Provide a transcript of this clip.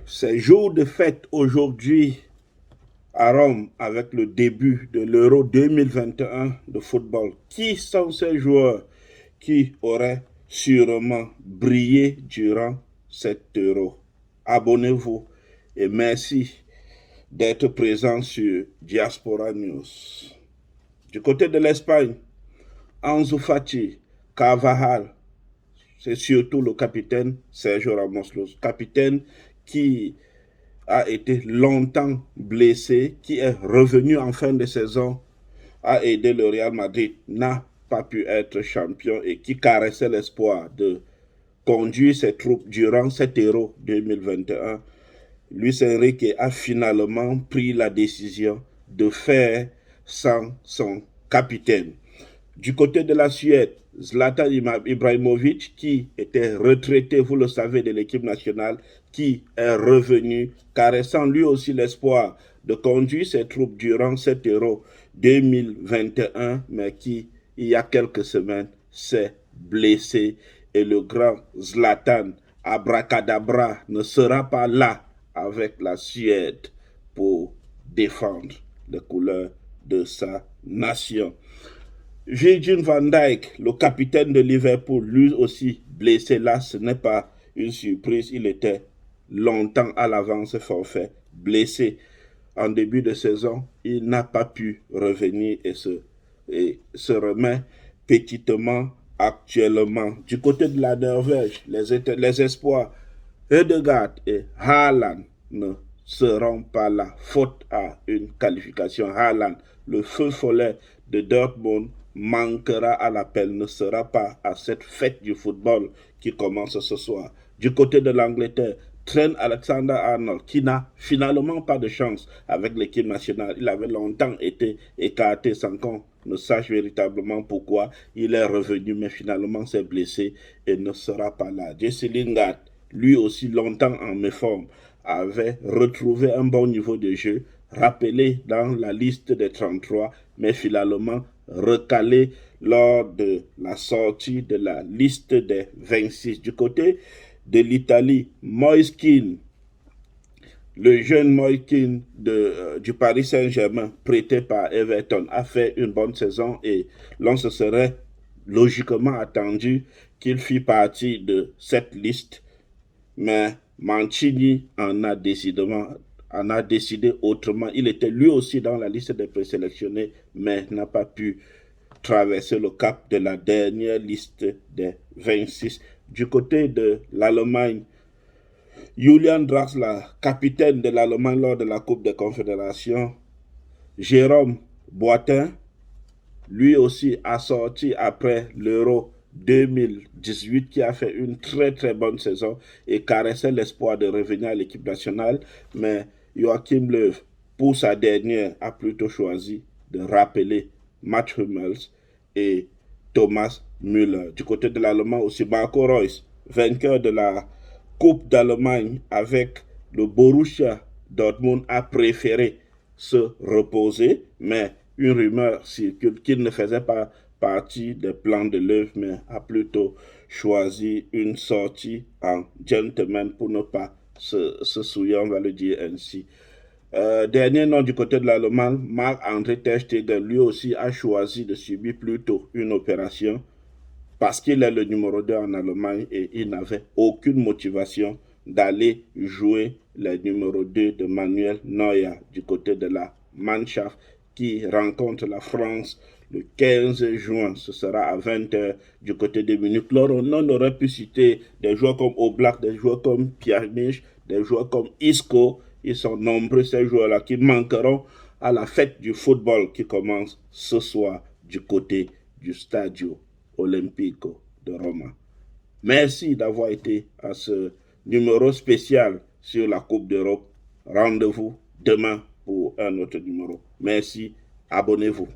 C'est jour de fête aujourd'hui à Rome avec le début de l'Euro 2021 de football. Qui sont ces joueurs qui auraient sûrement brillé durant cet Euro? Abonnez-vous et merci d'être présent sur Diaspora News. Du côté de l'Espagne, Ansu Fati, Carvajal, c'est surtout le capitaine Sergio Ramos, le capitaine qui a été longtemps blessé, qui est revenu en fin de saison, a aidé le Real Madrid, n'a pas pu être champion et qui caressait l'espoir de conduire ses troupes durant cet Euro 2021. Luis Enrique a finalement pris la décision de faire sans son capitaine. Du côté de la Suède, Zlatan Ibrahimovic, qui était retraité, vous le savez, de l'équipe nationale, qui est revenu, caressant lui aussi l'espoir de conduire ses troupes durant cet Euro 2021, mais qui, il y a quelques semaines, s'est blessé. Et le grand Zlatan Abracadabra ne sera pas là avec la Suède pour défendre les couleurs de sa nation. Virgil van Dijk, le capitaine de Liverpool, lui aussi blessé là, ce n'est pas une surprise, il était longtemps à l'avance forfait, blessé en début de saison, il n'a pas pu revenir et se remet petitement actuellement. Du côté de la Norvège, les espoirs, Ødegaard et Haaland ne seront pas là, faute à une qualification. Haaland, le feu follet de Dortmund, manquera à l'appel, ne sera pas à cette fête du football qui commence ce soir. Du côté de l'Angleterre, Trent Alexander-Arnold, qui n'a finalement pas de chance avec l'équipe nationale. Il avait longtemps été écarté sans qu'on ne sache véritablement pourquoi. Il est revenu, mais finalement s'est blessé et ne sera pas là. Jesse Lingard, lui aussi longtemps en méforme, avait retrouvé un bon niveau de jeu, rappelé dans la liste des 33, mais finalement recalé lors de la sortie de la liste des 26. Du côté de l'Italie, Moiskin, le jeune Moiskin du Paris Saint-Germain, prêté par Everton, a fait une bonne saison et l'on se serait logiquement attendu qu'il fît partie de cette liste. Mais Mancini en a décidé autrement. Il était lui aussi dans la liste des présélectionnés, mais n'a pas pu traverser le cap de la dernière liste des 26. Du côté de l'Allemagne, Julian Draxler, capitaine de l'Allemagne lors de la Coupe des Confédérations, Jérôme Boateng, lui aussi a sorti après l'Euro 2018 qui a fait une très très bonne saison et caressait l'espoir de revenir à l'équipe nationale, mais Joachim Löw, pour sa dernière, a plutôt choisi de rappeler Mats Hummels et Thomas Müller. Du côté de l'Allemand aussi, Marco Reus, vainqueur de la Coupe d'Allemagne avec le Borussia Dortmund, a préféré se reposer, mais une rumeur circule qu'il ne faisait pas partie des plans de Löw, mais a plutôt choisi une sortie en gentleman pour ne pas se souiller, on va le dire ainsi. Dernier nom du côté de l'Allemagne, Marc-André Ter Stegen, lui aussi a choisi de subir plutôt une opération parce qu'il est le numéro 2 en Allemagne et il n'avait aucune motivation d'aller jouer le numéro 2 de Manuel Neuer du côté de la Mannschaft qui rencontre la France le 15 juin. Ce sera à 20h du côté de Munich. Là, on aurait pu citer des joueurs comme Oblak, des joueurs comme Pjanic, des joueurs comme Isco. Ils sont nombreux ces joueurs-là qui manqueront à la fête du football qui commence ce soir du côté du Stadio Olimpico de Roma. Merci d'avoir été à ce numéro spécial sur la Coupe d'Europe. Rendez-vous demain pour un autre numéro. Merci, abonnez-vous.